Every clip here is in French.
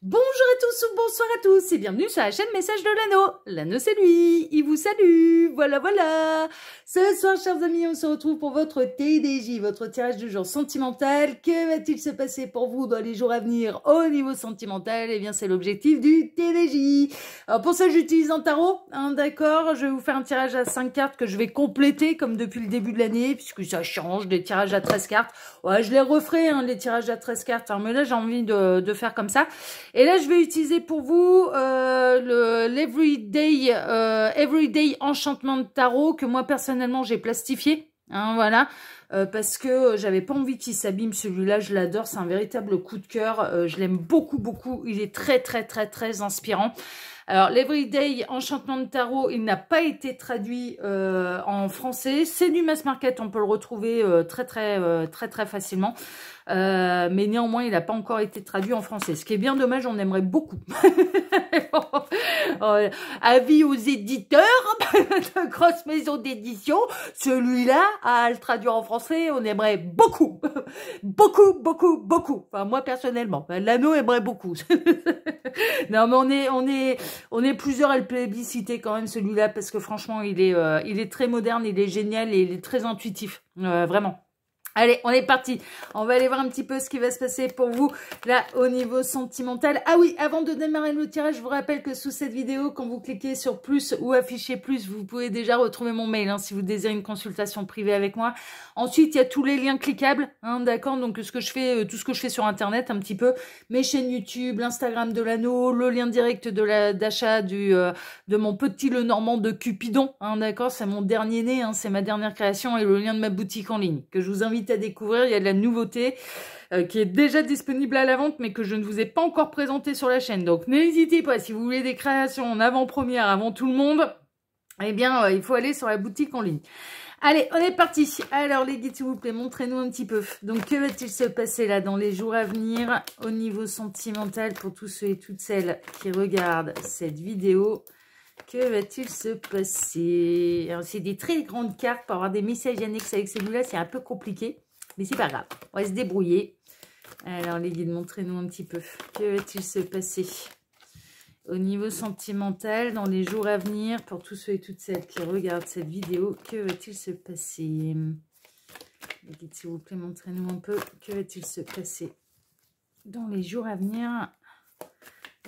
Bonjour à tous ou bonsoir à tous et bienvenue sur la chaîne Message de l'Anneau. L'Anneau c'est lui, il vous salue, voilà. Ce soir chers amis, on se retrouve pour votre TDJ, votre tirage du jour sentimental. Que va-t-il se passer pour vous dans les jours à venir au niveau sentimental? Eh bien c'est l'objectif du TDJ. Alors pour ça j'utilise un tarot, d'accord. Je vais vous faire un tirage à 5 cartes que je vais compléter comme depuis le début de l'année, puisque ça change des tirages à 13 cartes. Ouais, je les referai, les tirages à 13 cartes, mais là j'ai envie de faire comme ça. Et là, je vais utiliser pour vous l'Everyday Enchantement Tarot que moi, personnellement, j'ai plastifié. Voilà. Parce que j'avais pas envie qu'il s'abîme. Celui-là, je l'adore. C'est un véritable coup de cœur. Je l'aime beaucoup. Il est très inspirant. Alors, l'Everyday Enchantement Tarot, il n'a pas été traduit en français. C'est du mass market. On peut le retrouver très facilement. Mais néanmoins, il n'a pas encore été traduit en français. Ce qui est bien dommage, on aimerait beaucoup. Avis aux éditeurs de grosses maisons d'édition, celui-là, à le traduire en français, on aimerait beaucoup. beaucoup. Enfin, moi, personnellement. L'Anneau aimerait beaucoup. Non, mais on est plusieurs à le plébisciter quand même, celui-là, parce que franchement, il est très moderne, il est génial et il est très intuitif. Vraiment. Allez, on est parti. On va aller voir un petit peu ce qui va se passer pour vous, là, au niveau sentimental. Ah oui, avant de démarrer le tirage, je vous rappelle que sous cette vidéo, quand vous cliquez sur plus ou afficher plus, vous pouvez déjà retrouver mon mail, si vous désirez une consultation privée avec moi. Ensuite, il y a tous les liens cliquables, d'accord. Donc, tout ce que je fais sur Internet, un petit peu, mes chaînes YouTube, l'Instagram de l'Anneau, le lien direct d'achat de mon petit Lenormand de Cupidon, d'accord. C'est mon dernier né, c'est ma dernière création et le lien de ma boutique en ligne que je vous invite à découvrir. Il y a de la nouveauté qui est déjà disponible à la vente mais que je ne vous ai pas encore présenté sur la chaîne, donc n'hésitez pas, si vous voulez des créations en avant-première avant tout le monde, eh bien il faut aller sur la boutique en ligne. Allez, on est parti. Alors les guides, s'il vous plaît, montrez-nous un petit peu. Donc que va-t-il se passer là dans les jours à venir au niveau sentimental pour tous ceux et toutes celles qui regardent cette vidéo? Que va-t-il se passer? Alors, c'est des très grandes cartes. Pour avoir des messages annexes avec celui-là, c'est un peu compliqué. Mais c'est pas grave. On va se débrouiller. Alors, les guides, montrez-nous un petit peu. Que va-t-il se passer au niveau sentimental dans les jours à venir pour tous ceux et toutes celles qui regardent cette vidéo? Que va-t-il se passer? Les guides, s'il vous plaît, montrez-nous un peu. Que va-t-il se passer dans les jours à venir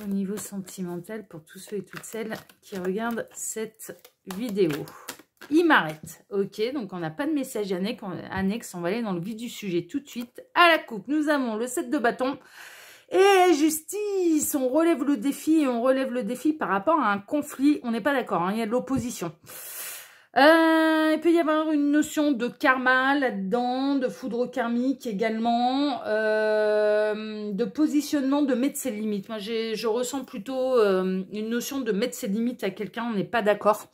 au niveau sentimental pour tous ceux et toutes celles qui regardent cette vidéo? Il m'arrête. Ok, donc on n'a pas de message annexe. On va aller dans le vif du sujet tout de suite. À la coupe, nous avons le 7 de bâton et justice. On relève le défi et on relève le défi par rapport à un conflit. On n'est pas d'accord, il y a de l'opposition. Il peut y avoir une notion de karma là-dedans, de foudre karmique également, de positionnement, de mettre ses limites. Moi, je ressens plutôt une notion de mettre ses limites à quelqu'un, on n'est pas d'accord.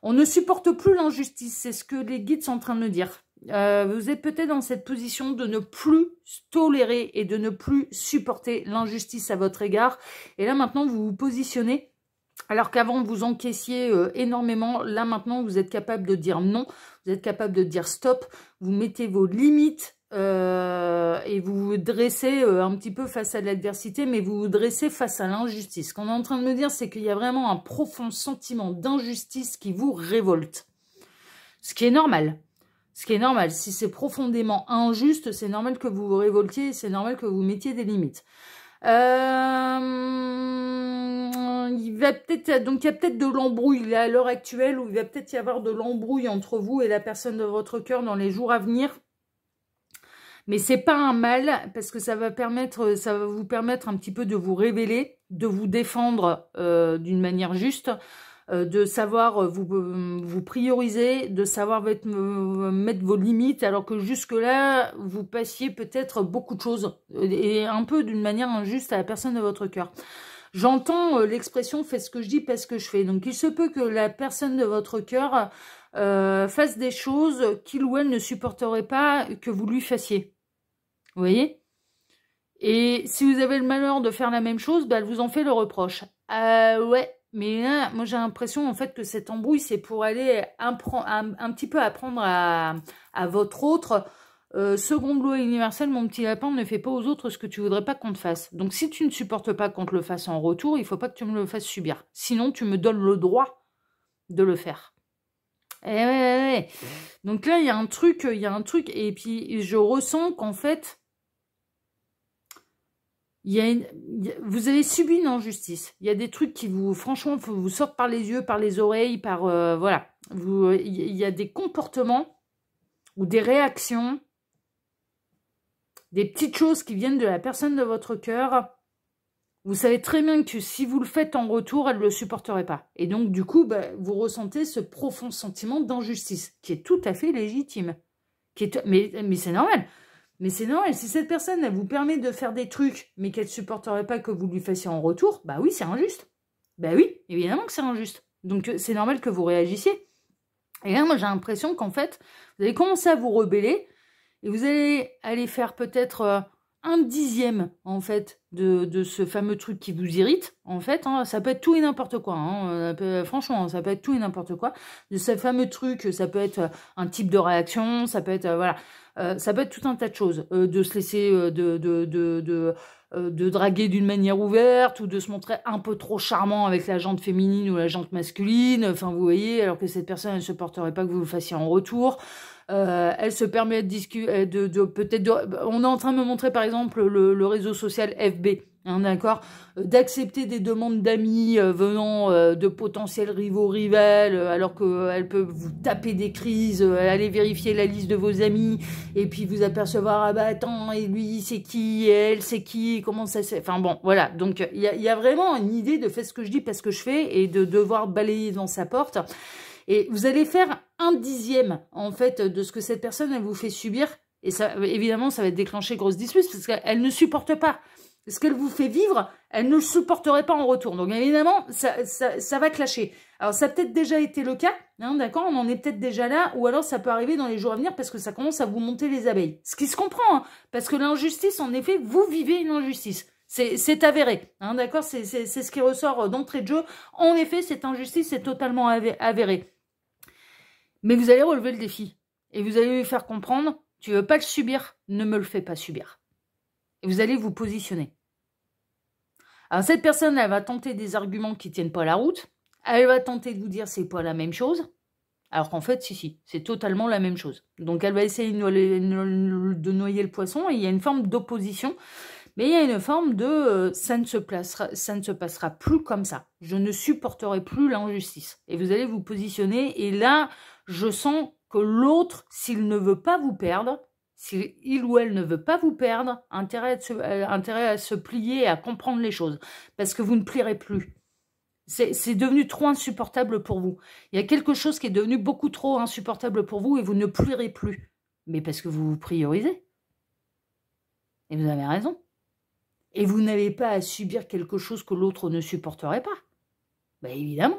On ne supporte plus l'injustice, c'est ce que les guides sont en train de me dire. Vous êtes peut-être dans cette position de ne plus tolérer et de ne plus supporter l'injustice à votre égard. Et là, maintenant, vous vous positionnez. Alors qu'avant, vous encaissiez énormément, là maintenant, vous êtes capable de dire non, vous êtes capable de dire stop, vous mettez vos limites et vous vous dressez un petit peu face à l'adversité, mais vous vous dressez face à l'injustice. Ce qu'on est en train de me dire, c'est qu'il y a vraiment un profond sentiment d'injustice qui vous révolte. Ce qui est normal. Ce qui est normal. Si c'est profondément injuste, c'est normal que vous vous révoltiez, c'est normal que vous mettiez des limites. Il va peut-être, donc il y a peut-être de l'embrouille là à l'heure actuelle, où il va peut-être y avoir de l'embrouille entre vous et la personne de votre cœur dans les jours à venir. Mais c'est pas un mal, parce que ça va vous permettre un petit peu de vous révéler, de vous défendre d'une manière juste, de savoir vous prioriser, de savoir mettre vos limites, alors que jusque-là, vous passiez peut-être beaucoup de choses, et un peu d'une manière injuste à la personne de votre cœur. J'entends l'expression « fais ce que je dis, pas ce que je fais ». Donc, il se peut que la personne de votre cœur fasse des choses qu'il ou elle ne supporterait pas que vous lui fassiez. Vous voyez? Et si vous avez le malheur de faire la même chose, elle vous en fait le reproche. Ouais. Mais là, moi, j'ai l'impression, en fait, que cette embrouille, c'est pour aller un petit peu apprendre à votre autre Seconde loi universelle, mon petit lapin, ne fais pas aux autres ce que tu voudrais pas qu'on te fasse. Donc si tu ne supportes pas qu'on te le fasse en retour, il faut pas que tu me le fasses subir. Sinon, tu me donnes le droit de le faire. Eh ouais. Donc là, il y a un truc, et puis je ressens qu'en fait, vous avez subi une injustice. Il y a des trucs qui franchement, vous sortent par les yeux, par les oreilles, voilà. Il y a des comportements ou des réactions, des petites choses qui viennent de la personne de votre cœur. Vous savez très bien que si vous le faites en retour, elle ne le supporterait pas. Et donc, du coup, vous ressentez ce profond sentiment d'injustice, qui est tout à fait légitime. Mais c'est normal. Mais c'est normal. Si cette personne, elle vous permet de faire des trucs, mais qu'elle ne supporterait pas que vous lui fassiez en retour, bah oui, c'est injuste. Bah oui, évidemment que c'est injuste. Donc, c'est normal que vous réagissiez. Et là, moi, j'ai l'impression qu'en fait, vous allez commencer à vous rebeller, et vous allez aller faire peut-être... 1/10, en fait, de ce fameux truc qui vous irrite, en fait, hein, ça peut être tout et n'importe quoi, hein, franchement, ça peut être tout et n'importe quoi, de ce fameux truc, ça peut être un type de réaction, ça peut être, voilà, ça peut être tout un tas de choses, de se laisser, de draguer d'une manière ouverte, ou de se montrer un peu trop charmant avec la jante féminine ou la jante masculine, enfin, vous voyez, alors que cette personne, elle ne supporterait pas que vous le fassiez en retour. Elle se permet de discuter, on est en train de me montrer par exemple le réseau social FB, hein, d'accord, d'accepter des demandes d'amis venant de potentiels rivaux rivales, alors qu'elle peut vous taper des crises, aller vérifier la liste de vos amis, et puis vous apercevoir, ah bah attends, et lui c'est qui, et elle c'est qui, comment ça c'est, enfin bon, voilà, donc il y a vraiment une idée de faire ce que je dis parce que je fais, et de devoir balayer dans sa porte. Et vous allez faire 1/10, en fait, de ce que cette personne, elle vous fait subir. Et ça, évidemment, ça va déclencher grosse dispute parce qu'elle ne supporte pas. Ce qu'elle vous fait vivre, elle ne le supporterait pas en retour. Donc, évidemment, ça va clasher. Alors, ça a peut-être déjà été le cas, hein, d'accord? On en est peut-être déjà là. Ou alors, ça peut arriver dans les jours à venir parce que ça commence à vous monter les abeilles. Ce qui se comprend, hein, parce que l'injustice, en effet, vous vivez une injustice. C'est avéré, hein, d'accord? C'est ce qui ressort d'entrée de jeu. En effet, cette injustice est totalement avérée. Mais vous allez relever le défi. Et vous allez lui faire comprendre, tu veux pas le subir, ne me le fais pas subir. Et vous allez vous positionner. Alors cette personne, elle va tenter des arguments qui tiennent pas la route. Elle va tenter de vous dire c'est pas la même chose. Alors qu'en fait, si, c'est totalement la même chose. Donc elle va essayer de noyer le poisson et il y a une forme d'opposition. Mais il y a une forme de ça ne se passera plus comme ça. Je ne supporterai plus l'injustice. Et vous allez vous positionner. Et là, je sens que l'autre, s'il ne veut pas vous perdre, s'il ou elle ne veut pas vous perdre, intérêt à se plier et à comprendre les choses. Parce que vous ne plierez plus. C'est devenu trop insupportable pour vous. Il y a quelque chose qui est devenu beaucoup trop insupportable pour vous et vous ne plierez plus. Mais parce que vous vous priorisez. Et vous avez raison. Et vous n'avez pas à subir quelque chose que l'autre ne supporterait pas. Ben évidemment.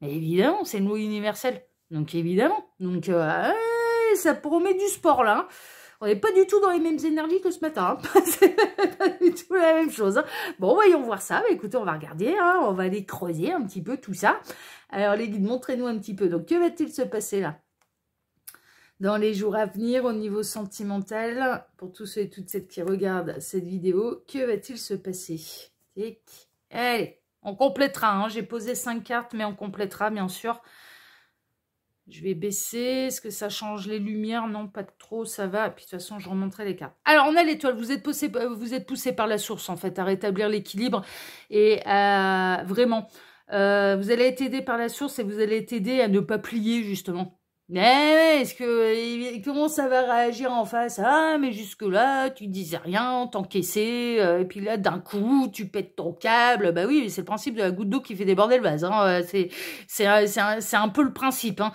Mais évidemment, c'est une loi universelle. Donc évidemment. Donc ça promet du sport là. Hein. On n'est pas du tout dans les mêmes énergies que ce matin. Hein. C'est pas du tout la même chose. Hein. Bon, voyons voir ça. Bah, écoutez, on va regarder. Hein. On va aller creuser un petit peu tout ça. Alors les guides, montrez-nous un petit peu. Donc que va-t-il se passer là? Dans les jours à venir, au niveau sentimental, pour tous ceux et toutes celles qui regardent cette vidéo, que va-t-il se passer? Allez, on complétera. Hein. J'ai posé 5 cartes, mais on complétera, bien sûr. Je vais baisser. Est-ce que ça change les lumières? Non, pas trop, ça va. Et puis, de toute façon, je remonterai les cartes. Alors, on a l'étoile. Vous êtes poussé par la source, en fait, à rétablir l'équilibre. Et vraiment, vous allez être aidé par la source et vous allez être aidé à ne pas plier, justement. Mais est-ce que comment ça va réagir en face? Ah, mais jusque-là, tu disais rien, t'encaissais, et puis là, d'un coup, tu pètes ton câble. Bah oui, c'est le principe de la goutte d'eau qui fait déborder le vase. Hein. C'est un peu le principe. Hein.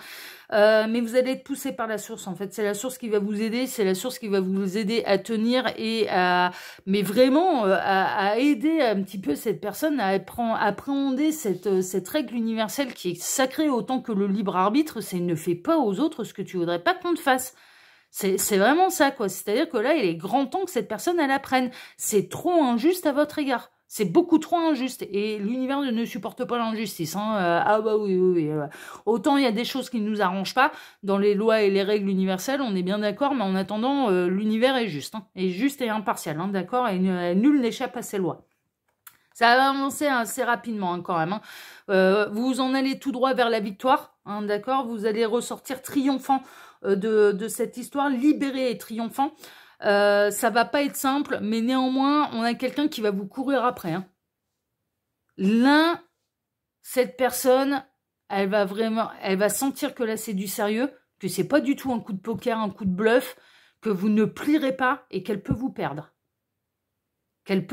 Mais vous allez être poussé par la source, en fait. C'est la source qui va vous aider, c'est la source qui va vous aider à tenir et mais vraiment, à aider un petit peu cette personne à appréhender cette règle universelle qui est sacrée autant que le libre arbitre, c'est ne fais pas aux autres ce que tu voudrais pas qu'on te fasse. C'est vraiment ça, quoi. C'est-à-dire que là, il est grand temps que cette personne, elle apprenne. C'est trop injuste à votre égard. C'est beaucoup trop injuste et l'univers ne supporte pas l'injustice. Hein. Ah bah oui, oui, oui. Autant il y a des choses qui ne nous arrangent pas dans les lois et les règles universelles, on est bien d'accord, mais en attendant, l'univers est juste. Hein. Est juste et impartial, hein, d'accord, et nul n'échappe à ses lois. Ça va avancer assez rapidement hein, quand même. Hein. Vous en allez tout droit vers la victoire, hein, d'accord. Vous allez ressortir triomphant de cette histoire, libéré et triomphant. Ça va pas être simple, mais néanmoins, on a quelqu'un qui va vous courir après. Hein. Cette personne, elle va sentir que là c'est du sérieux, que c'est pas du tout un coup de poker, un coup de bluff, que vous ne plierez pas et qu'elle peut vous perdre. Elle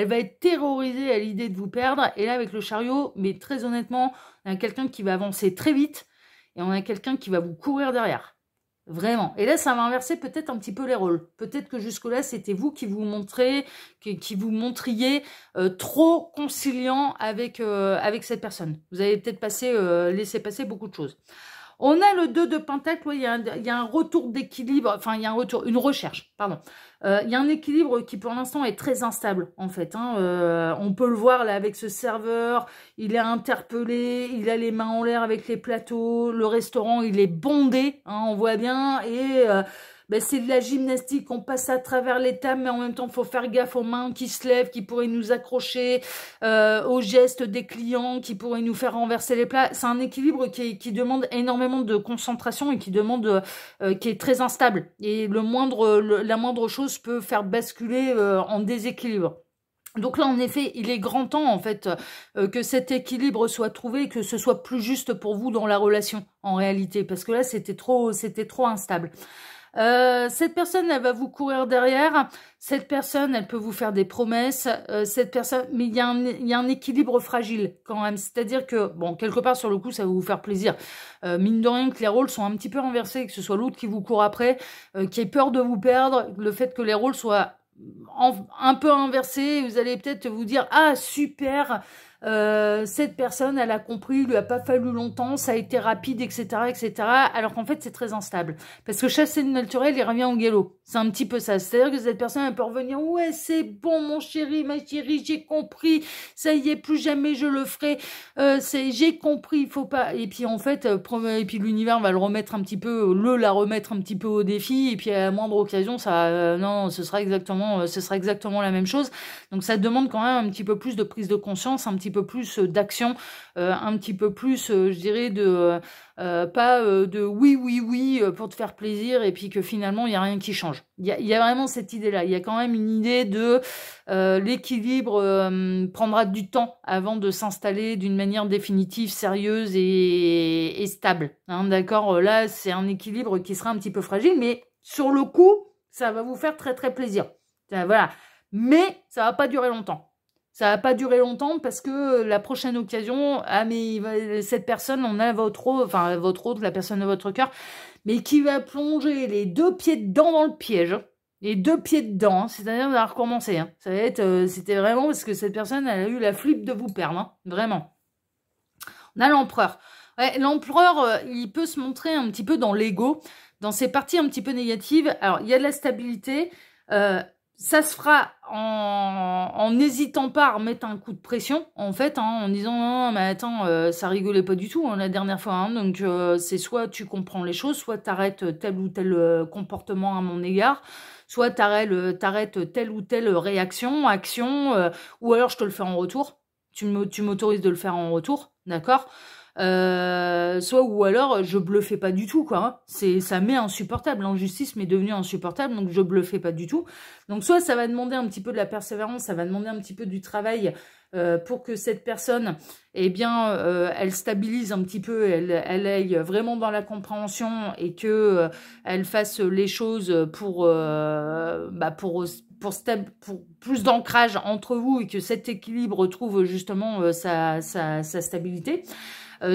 va être terrorisée à l'idée de vous perdre. Et là, avec le chariot, mais très honnêtement, on a quelqu'un qui va avancer très vite et on a quelqu'un qui va vous courir derrière. Vraiment. Et là, ça va inverser peut-être un petit peu les rôles. Peut-être que jusque-là, c'était vous qui vous montriez trop conciliant avec cette personne. Vous avez peut-être laissé passer beaucoup de choses. On a le 2 de Pentacle, il y a un retour d'équilibre, enfin, il y a une recherche, pardon. Il y a un équilibre qui, pour l'instant, est très instable, en fait. Hein. On peut le voir, là, avec ce serveur, il est interpellé, il a les mains en l'air avec les plateaux, le restaurant, il est bondé, hein, on voit bien, et... c'est de la gymnastique, on passe à travers les tables, mais en même temps, il faut faire gaffe aux mains qui se lèvent, qui pourraient nous accrocher, aux gestes des clients, qui pourraient nous faire renverser les plats. C'est un équilibre qui demande énormément de concentration et qui est très instable. Et la moindre chose peut faire basculer en déséquilibre. Donc là, en effet, il est grand temps, en fait, que cet équilibre soit trouvé, que ce soit plus juste pour vous dans la relation, en réalité. Parce que là, c'était trop instable. Cette personne, elle va vous courir derrière. Cette personne, elle peut vous faire des promesses. Mais il y a un équilibre fragile quand même. C'est-à-dire que, bon, quelque part sur le coup, ça va vous faire plaisir. Mine de rien que les rôles sont un petit peu inversés, que ce soit l'autre qui vous court après, qui ait peur de vous perdre, le fait que les rôles soient un peu inversés, vous allez peut-être vous dire, ah super, cette personne, elle a compris, il lui a pas fallu longtemps, ça a été rapide, etc., etc. Alors qu'en fait, c'est très instable. Parce que chasser le naturel, il revient au galop. C'est un petit peu ça. C'est-à-dire que cette personne, elle peut revenir, ouais, c'est bon, mon chéri, ma chérie, j'ai compris, ça y est, plus jamais je le ferai, j'ai compris, il faut pas... Et puis, en fait, et puis l'univers va la remettre un petit peu au défi, et puis à la moindre occasion, non, ce sera exactement la même chose. Donc, ça demande quand même un petit peu plus de prise de conscience, un petit peu plus d'action, un petit peu plus, je dirais, de oui pour te faire plaisir et puis que finalement il n'y a rien qui change. Il y a vraiment cette idée-là. Il y a quand même une idée de l'équilibre prendra du temps avant de s'installer d'une manière définitive, sérieuse et stable. Hein, d'accord. Là, c'est un équilibre qui sera un petit peu fragile, mais sur le coup, ça va vous faire très très plaisir. Voilà. Mais ça va pas durer longtemps. Ça va pas durer longtemps parce que la prochaine occasion, cette personne, on a votre autre, la personne de votre cœur, mais qui va plonger les 2 pieds dedans dans le piège. Les 2 pieds dedans, hein, c'est-à-dire, ça va recommencer. Hein. Ça va être, c'était vraiment parce que cette personne, elle a eu la flip de vous perdre, hein, vraiment. On a l'empereur. Ouais, l'empereur, il peut se montrer un petit peu dans l'ego, dans ses parties un petit peu négatives. Alors, il y a de la stabilité, ça se fera en n'hésitant pas à remettre un coup de pression, en fait, hein, en disant non, mais attends, ça rigolait pas du tout hein, la dernière fois. Hein, donc, c'est soit tu comprends les choses, soit t'arrêtes tel ou tel comportement à mon égard, soit t'arrêtes telle ou telle réaction, action, ou alors je te le fais en retour. Tu m'autorises de le faire en retour, d'accord ? Ou alors je bluffais pas du tout quoi, hein. Ça m'est insupportable, l'injustice m'est devenue insupportable, donc je bluffais pas du tout. Donc soit ça va demander un petit peu de la persévérance, ça va demander un petit peu du travail pour que cette personne, eh bien, elle stabilise un petit peu, elle aille vraiment dans la compréhension et que elle fasse les choses pour plus d'ancrage entre vous et que cet équilibre trouve justement sa stabilité.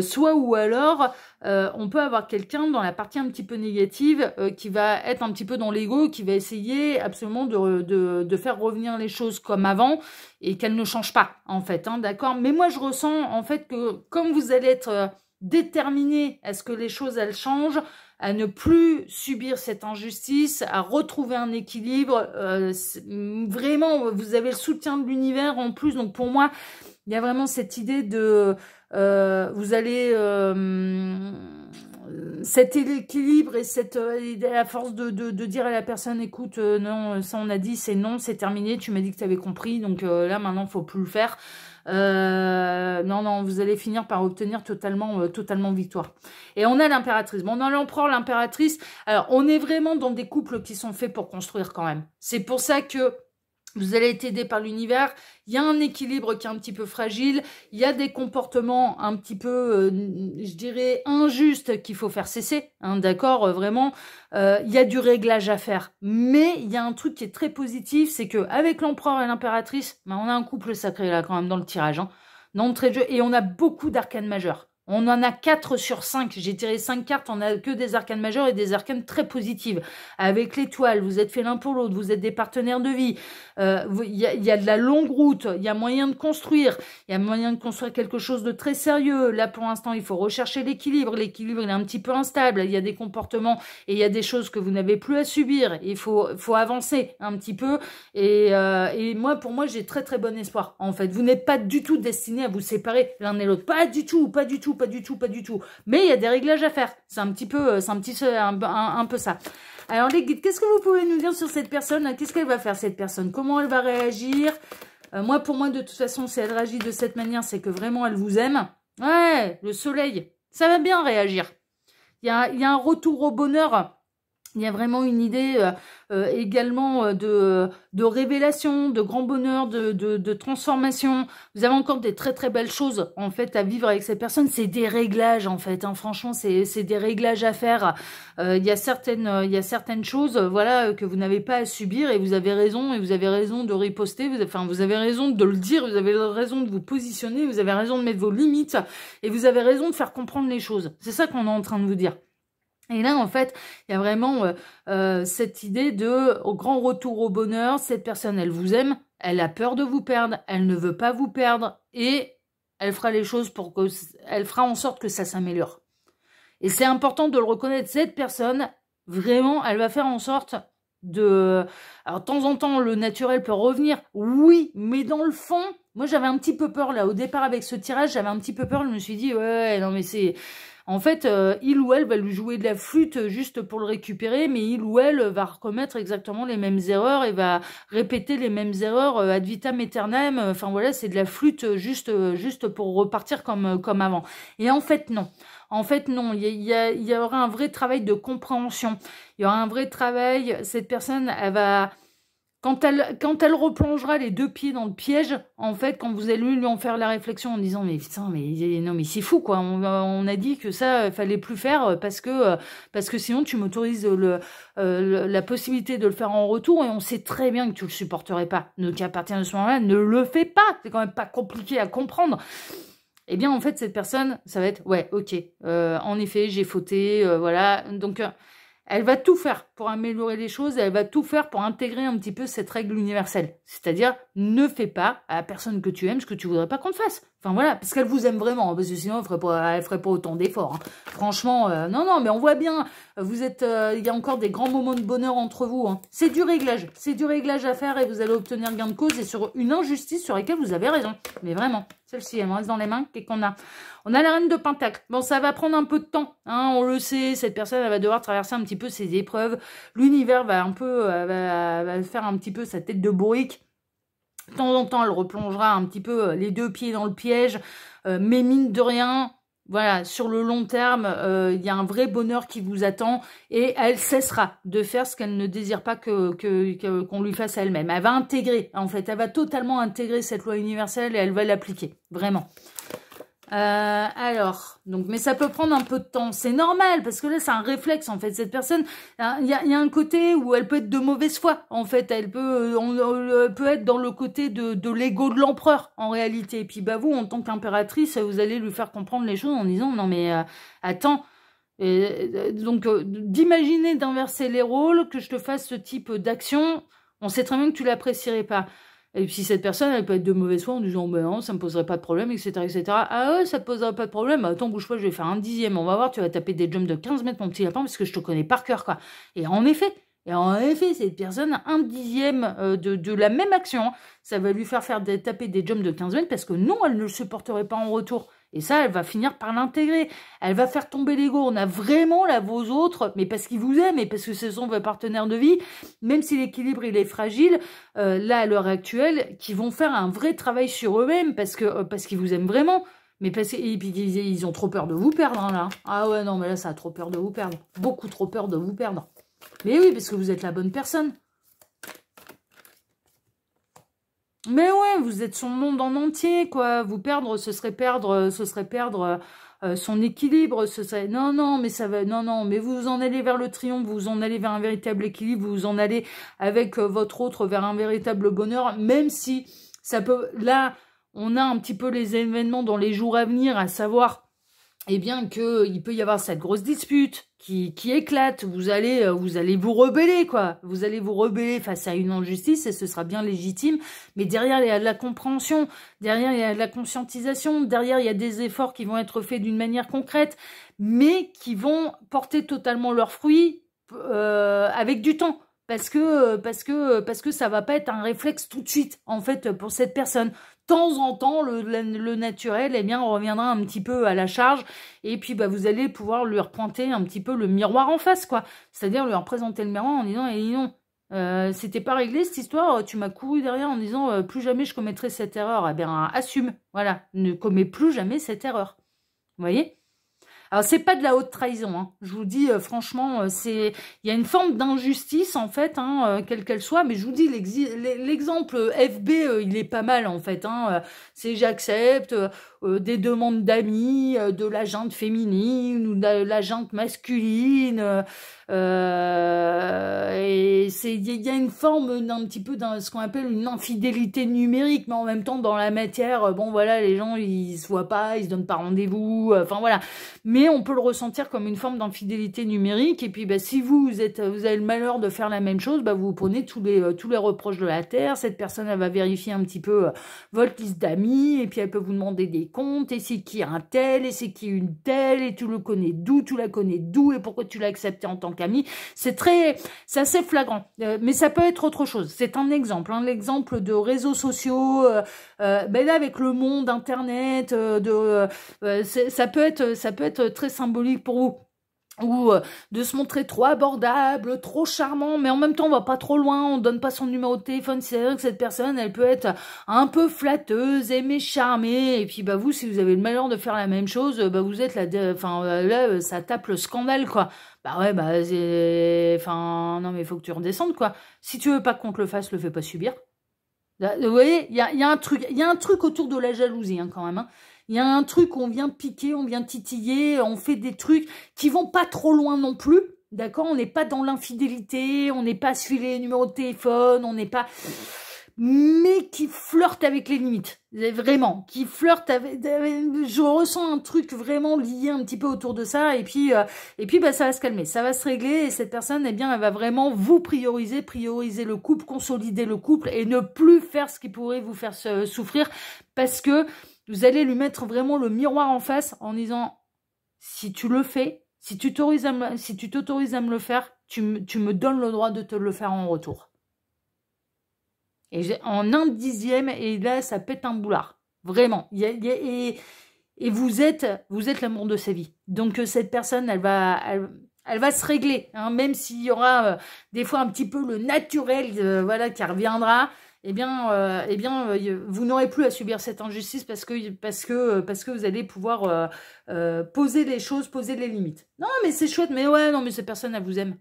Soit ou alors, on peut avoir quelqu'un dans la partie un petit peu négative qui va être un petit peu dans l'ego, qui va essayer absolument de faire revenir les choses comme avant et qu'elles ne changent pas, en fait, hein, d'accord. Mais moi, je ressens, en fait, que comme vous allez être déterminé à ce que les choses, elles changent, à ne plus subir cette injustice, à retrouver un équilibre. Vraiment, vous avez le soutien de l'univers en plus. Donc pour moi, il y a vraiment cette idée de... vous allez... cet équilibre et à force de dire à la personne, écoute, non, ça on a dit, c'est non, c'est terminé, tu m'as dit que tu avais compris, donc là maintenant faut plus le faire. Non, vous allez finir par obtenir totalement victoire. Et on a l'impératrice. Bon, on a l'empereur, l'impératrice. Alors, on est vraiment dans des couples qui sont faits pour construire quand même. C'est pour ça que vous allez être aidé par l'univers. Il y a un équilibre qui est un petit peu fragile. Il y a des comportements un petit peu, je dirais, injustes qu'il faut faire cesser. Hein, d'accord, vraiment. Il y a du réglage à faire. Mais il y a un truc qui est très positif, c'est que avec l'empereur et l'impératrice, on a un couple sacré là quand même dans le tirage. Hein, dans le trait de jeu. Et on a beaucoup d'arcanes majeurs. On en a 4 sur 5. J'ai tiré 5 cartes, on a que des arcanes majeures et des arcanes très positives. Avec l'étoile, vous êtes fait l'un pour l'autre, vous êtes des partenaires de vie. Il y a de la longue route, il y a moyen de construire. Il y a moyen de construire quelque chose de très sérieux. Là, pour l'instant, il faut rechercher l'équilibre. L'équilibre, il est un petit peu instable. Il y a des comportements et il y a des choses que vous n'avez plus à subir. Il faut avancer un petit peu. Et moi, pour moi, j'ai très bon espoir. En fait, vous n'êtes pas du tout destiné à vous séparer l'un et l'autre. Pas du tout. Mais il y a des réglages à faire. C'est un peu ça. Alors les guides, qu'est-ce que vous pouvez nous dire sur cette personne? Qu'est-ce qu'elle va faire cette personne? Comment elle va réagir? Pour moi, de toute façon, si elle réagit de cette manière, c'est que vraiment elle vous aime. Ouais, le soleil, ça va bien réagir. Il y a un retour au bonheur. Il y a vraiment une idée également de révélation, de grand bonheur, de transformation. Vous avez encore des très belles choses en fait à vivre avec cette personne. C'est des réglages en fait. Hein. Franchement, c'est des réglages à faire. Il y a certaines choses, voilà, que vous n'avez pas à subir et vous avez raison de riposter. Vous avez raison de le dire. Vous avez raison de vous positionner. Vous avez raison de mettre vos limites et vous avez raison de faire comprendre les choses. C'est ça qu'on est en train de vous dire. Et là, en fait, il y a vraiment cette idée au grand retour au bonheur. Cette personne, elle vous aime, elle a peur de vous perdre, elle ne veut pas vous perdre et elle fera les choses elle fera en sorte que ça s'améliore. Et c'est important de le reconnaître. Cette personne, vraiment, elle va faire en sorte alors, de temps en temps, le naturel peut revenir, oui, mais dans le fond, moi, j'avais un petit peu peur, là, au départ, avec ce tirage, j'avais un petit peu peur, je me suis dit, ouais, non, mais c'est... En fait, il ou elle va lui jouer de la flûte juste pour le récupérer, mais il ou elle va recommettre exactement les mêmes erreurs et va répéter les mêmes erreurs ad vitam aeternam. Enfin voilà, c'est de la flûte juste pour repartir comme avant. Et en fait, non. En fait, non. Il y aura un vrai travail de compréhension. Il y aura un vrai travail. Cette personne, elle va... Quand elle replongera les deux pieds dans le piège, en fait, quand vous allez lui en faire la réflexion en disant mais putain, mais c'est fou quoi, on a dit que ça fallait plus faire parce que sinon tu m'autorises la possibilité de le faire en retour et on sait très bien que tu le supporterais pas. Donc à partir de ce moment-là, ne le fais pas. C'est quand même pas compliqué à comprendre. Eh bien en fait cette personne, ça va être ouais, ok, en effet j'ai fauté, voilà, donc. Elle va tout faire pour améliorer les choses et elle va tout faire pour intégrer un petit peu cette règle universelle. C'est-à-dire, ne fais pas à la personne que tu aimes ce que tu voudrais pas qu'on te fasse. Enfin voilà, parce qu'elle vous aime vraiment, parce que sinon elle ferait pas autant d'efforts. Hein. Franchement, non, mais on voit bien, vous êtes, il y a encore des grands moments de bonheur entre vous. Hein. C'est du réglage à faire et vous allez obtenir gain de cause et sur une injustice sur laquelle vous avez raison. Mais vraiment, celle-ci, elle me reste dans les mains. Qu'est-ce qu'on a? On a la reine de Pentacle. Bon, ça va prendre un peu de temps, hein, on le sait. Cette personne, elle va devoir traverser un petit peu ses épreuves. L'univers va un peu, va faire un petit peu sa tête de bourrique. De temps en temps, elle replongera un petit peu les deux pieds dans le piège. Mais mine de rien, voilà, sur le long terme, il y a un vrai bonheur qui vous attend. Et elle cessera de faire ce qu'elle ne désire pas qu'on lui fasse à elle-même. Elle va intégrer, en fait. Elle va totalement intégrer cette loi universelle et elle va l'appliquer. Vraiment. Alors, donc, mais ça peut prendre un peu de temps. C'est normal, parce que là, c'est un réflexe, en fait. Cette personne, il y a un côté où elle peut être de mauvaise foi, en fait. Elle peut être dans le côté de l'ego de l'empereur, en réalité. Et puis, bah, vous, en tant qu'impératrice, vous allez lui faire comprendre les choses en disant, non, mais, attends. Donc, d'imaginer d'inverser les rôles, que je te fasse ce type d'action, on sait très bien que tu l'apprécierais pas. Et puis cette personne, elle peut être de mauvaise foi en disant, ben non, ça me poserait pas de problème, etc., etc. Ah ouais, ça te poserait pas de problème? Attends, bouge pas, je vais faire un dixième. On va voir, tu vas taper des jumps de 15 mètres, mon petit lapin, parce que je te connais par cœur, quoi. Et en effet, cette personne, un dixième de la même action, ça va lui faire taper des jumps de 15 mètres parce que non, elle ne le supporterait pas en retour. Et ça, elle va finir par l'intégrer. Elle va faire tomber l'ego. On a vraiment là vos autres, mais parce qu'ils vous aiment et parce que ce sont vos partenaires de vie, même si l'équilibre il est fragile, là à l'heure actuelle, qui vont faire un vrai travail sur eux-mêmes parce qu'ils vous aiment vraiment. Mais et puis ils ont trop peur de vous perdre, hein, là. Ah ouais, non, mais là, ça a trop peur de vous perdre. Beaucoup trop peur de vous perdre. Mais oui, parce que vous êtes la bonne personne. Mais ouais, vous êtes son monde en entier, quoi. Vous perdre, ce serait perdre son équilibre. Ce serait non, non, mais ça va, non, non, mais vous en allez vers le triomphe, vous en allez vers un véritable équilibre, vous en allez avec votre autre vers un véritable bonheur, même si ça peut. Là, on a un petit peu les événements dans les jours à venir, à savoir. Eh bien qu'il peut y avoir cette grosse dispute qui éclate, vous allez vous rebeller, quoi. Vous allez vous rebeller face à une injustice et ce sera bien légitime. Mais derrière, il y a de la compréhension, derrière, il y a de la conscientisation, derrière, il y a des efforts qui vont être faits d'une manière concrète, mais qui vont porter totalement leurs fruits avec du temps. Parce que ça va pas être un réflexe tout de suite, en fait, pour cette personne. De temps en temps, le naturel, eh bien, reviendra un petit peu à la charge. Et puis, bah, vous allez pouvoir lui repointer un petit peu le miroir en face, quoi. C'est-à-dire lui représenter le miroir en disant, eh non, c'était pas réglé cette histoire, tu m'as couru derrière en disant, plus jamais je commettrai cette erreur. Eh bien, assume, voilà, ne commets plus jamais cette erreur. Vous voyez ? Alors, c'est pas de la haute trahison, hein. Je vous dis, franchement, il y a une forme d'injustice, en fait, hein, quelle qu'elle soit, mais je vous dis, l'exemple FB, il est pas mal, en fait, hein. C'est j'accepte des demandes d'amis, de la junte féminine ou de la junte masculine, et il y a une forme d'un petit peu ce qu'on appelle une infidélité numérique, mais en même temps, dans la matière, bon, voilà, les gens, ils se voient pas, ils se donnent pas rendez-vous, enfin, voilà. Mais on peut le ressentir comme une forme d'infidélité numérique. Et puis, bah, si vous avez le malheur de faire la même chose, bah, vous prenez tous les reproches de la terre. Cette personne, elle va vérifier un petit peu votre liste d'amis. Et puis, elle peut vous demander des comptes. Et c'est qui un tel, et c'est qui une telle, et tu le connais d'où, tu la connais d'où, et pourquoi tu l'as accepté en tant qu'ami. C'est assez flagrant. Mais ça peut être autre chose. C'est un exemple. Hein, l'exemple de réseaux sociaux. Ben là, avec le monde Internet, ça peut être très symbolique pour vous, ou de se montrer trop abordable, trop charmant, mais en même temps on va pas trop loin, on donne pas son numéro de téléphone. C'est vrai que cette personne, elle peut être un peu flatteuse, aimer charmer, et puis bah vous, si vous avez le malheur de faire la même chose, bah vous êtes là, ça tape le scandale, quoi. Bah ouais, bah non mais il faut que tu redescendes, quoi. Si tu veux pas qu'on te le fasse, le fais pas subir. Vous voyez, il y a un truc autour de la jalousie, hein, quand même, hein. Il y a un truc, on vient piquer, on vient titiller, on fait des trucs qui vont pas trop loin non plus, d'accord? On n'est pas dans l'infidélité, on n'est pas à se filer les numéros de téléphone, on n'est pas... mais qui flirte avec les limites, vraiment, qui flirte avec... Je ressens un truc vraiment lié un petit peu autour de ça, et puis bah, ça va se calmer, ça va se régler, et cette personne, eh bien, elle va vraiment vous prioriser le couple, consolider le couple, et ne plus faire ce qui pourrait vous faire souffrir, parce que vous allez lui mettre vraiment le miroir en face en disant, si tu le fais, si tu t'autorises à me le faire, tu me donnes le droit de te le faire en retour. Et en un dixième, et là, ça pète un boulard. Vraiment. Et vous êtes l'amour de sa vie. Donc, cette personne, elle va se régler, hein, même s'il y aura des fois un petit peu le naturel, voilà, qui reviendra. Eh bien, vous n'aurez plus à subir cette injustice parce que vous allez pouvoir poser les choses, poser les limites. Non, mais c'est chouette, mais ouais, non, mais cette personne, elle vous aime.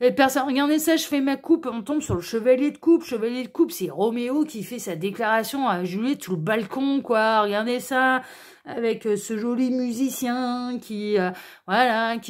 Et personne, regardez ça, je fais ma coupe, on tombe sur le chevalier de coupe. Chevalier de coupe, c'est Roméo qui fait sa déclaration à Juliette sous le balcon, quoi. Regardez ça, avec ce joli musicien qui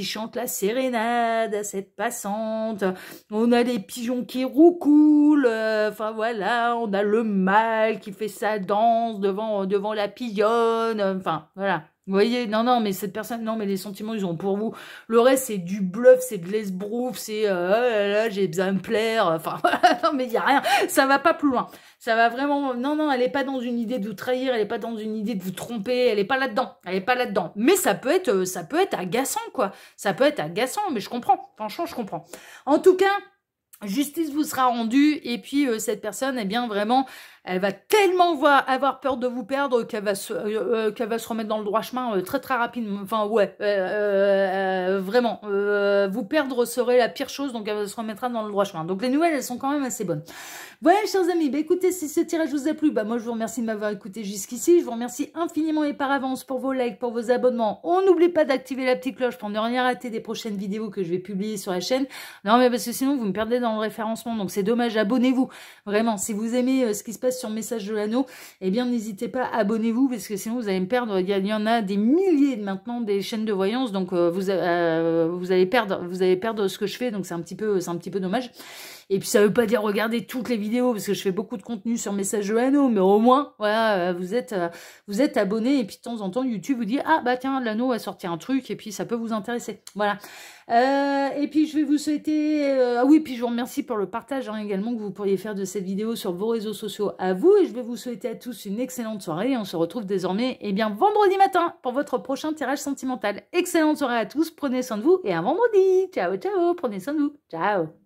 chante la sérénade à cette passante. On a des pigeons qui roucoulent, enfin voilà, on a le mâle qui fait sa danse devant la pigeonne, enfin voilà. Vous voyez, non, non, mais cette personne, non, mais les sentiments, ils ont pour vous. Le reste, c'est du bluff, c'est de l'esbrouf, c'est, oh là là, j'ai besoin de me plaire. Enfin, voilà, non, mais il y a rien. Ça va pas plus loin. Ça va vraiment, non, non, elle est pas dans une idée de vous trahir, elle est pas dans une idée de vous tromper, elle est pas là-dedans. Elle est pas là-dedans. Mais ça peut être agaçant, quoi. Ça peut être agaçant, mais je comprends. Franchement, je comprends. En tout cas, justice vous sera rendue et puis cette personne, eh bien vraiment, elle va tellement avoir peur de vous perdre qu'elle va se remettre dans le droit chemin très très rapidement. Enfin ouais, vraiment, vous perdre serait la pire chose, donc elle se remettra dans le droit chemin. Donc les nouvelles, elles sont quand même assez bonnes. Voilà, chers amis, bah écoutez, si ce tirage vous a plu, bah moi je vous remercie de m'avoir écouté jusqu'ici. Je vous remercie infiniment et par avance pour vos likes, pour vos abonnements. On n'oublie pas d'activer la petite cloche pour ne rien rater des prochaines vidéos que je vais publier sur la chaîne. Non mais parce que sinon vous me perdez dans le référencement, donc c'est dommage. Abonnez-vous, vraiment. Si vous aimez ce qui se passe sur Message de l'Anneau, eh bien n'hésitez pas, abonnez-vous parce que sinon vous allez me perdre. Il y en a des milliers maintenant des chaînes de voyance, donc vous allez perdre ce que je fais, donc c'est un petit peu dommage. Et puis ça veut pas dire regarder toutes les vidéos parce que je fais beaucoup de contenu sur Message de l'Anneau, mais au moins voilà, vous êtes abonné et puis de temps en temps YouTube vous dit ah bah tiens l'anneau a sorti un truc et puis ça peut vous intéresser. Voilà. Et puis je vais vous souhaiter ah oui, puis je vous remercie pour le partage également que vous pourriez faire de cette vidéo sur vos réseaux sociaux à vous, et je vais vous souhaiter à tous une excellente soirée et on se retrouve désormais vendredi matin pour votre prochain tirage sentimental. Excellente soirée à tous, prenez soin de vous et à vendredi. Ciao ciao, prenez soin de vous. Ciao.